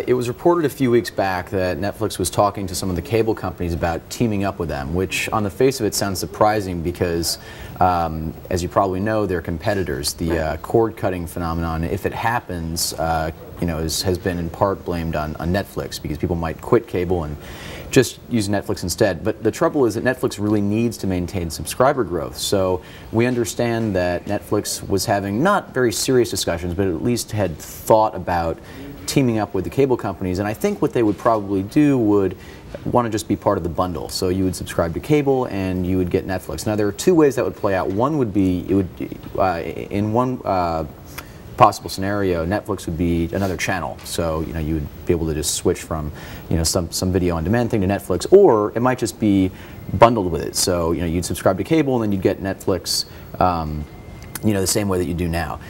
It was reported a few weeks back that Netflix was talking to some of the cable companies about teaming up with them, which on the face of it sounds surprising because, as you probably know, they're competitors. The cord-cutting phenomenon, if it happens, has been in part blamed on Netflix because people might quit cable and just use Netflix instead. But the trouble is that Netflix really needs to maintain subscriber growth. So we understand that Netflix was having not very serious discussions, but at least had thought about teaming up with the cable companies, and I think what they would probably do would want to just be part of the bundle. So you would subscribe to cable and you would get Netflix. Now there are two ways that would play out. One would be, in one possible scenario, Netflix would be another channel. So you would be able to just switch from some video on demand thing to Netflix, or it might just be bundled with it. So you'd subscribe to cable and then you'd get Netflix the same way that you do now.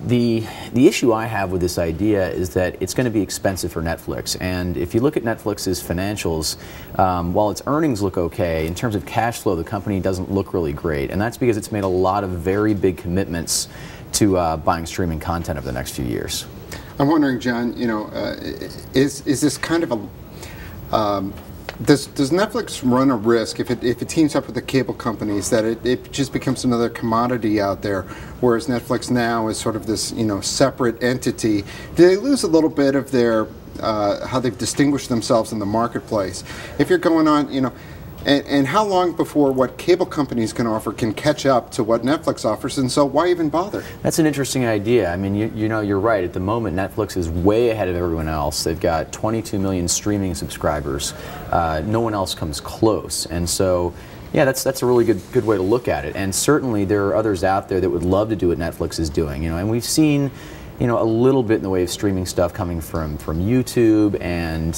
The issue I have with this idea is that it's going to be expensive for Netflix, and if you look at Netflix's financials, while its earnings look okay, in terms of cash flow the company doesn't look really great, and that's because it's made a lot of very big commitments to buying streaming content over the next few years. I'm wondering, John, is this kind of a does Netflix run a risk if it teams up with the cable companies that it just becomes another commodity out there, whereas Netflix now is sort of this separate entity? Do they lose a little bit of their how they've distinguished themselves in the marketplace? If you're going on, and how long before what cable companies can offer can catch up to what Netflix offers, and so why even bother? That's an interesting idea. I mean, you're right. At the moment, Netflix is way ahead of everyone else. They've got 22 million streaming subscribers. No one else comes close, and so yeah, that's a really good way to look at it. And certainly there are others out there that would love to do what Netflix is doing. And we've seen a little bit in the way of streaming stuff coming from YouTube, and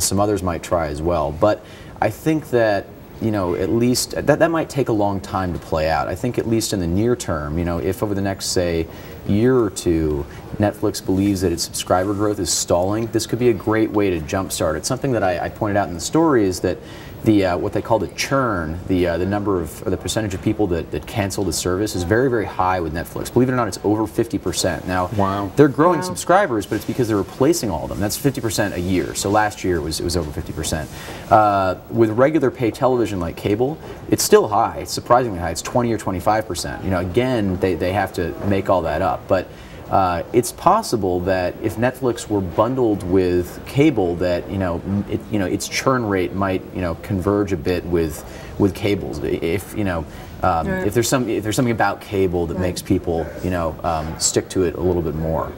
some others might try as well. But I think that at least that might take a long time to play out. I think at least in the near term, if over the next, say, year or two, Netflix believes that its subscriber growth is stalling, this could be a great way to jumpstart it. Something that I pointed out in the story is that what they call the churn, the number of, or the percentage of people that cancel the service is very, very high with Netflix. Believe it or not, it's over 50%. Now, wow. They're growing subscribers, but it's because they're replacing all of them. That's 50% a year. So last year it was over 50%. With regular pay television like cable, it's still high. It's surprisingly high. It's 20 or 25%. Again, they have to make all that up. But it's possible that if Netflix were bundled with cable, that its churn rate might converge a bit with cables. If there's something about cable that makes people stick to it a little bit more.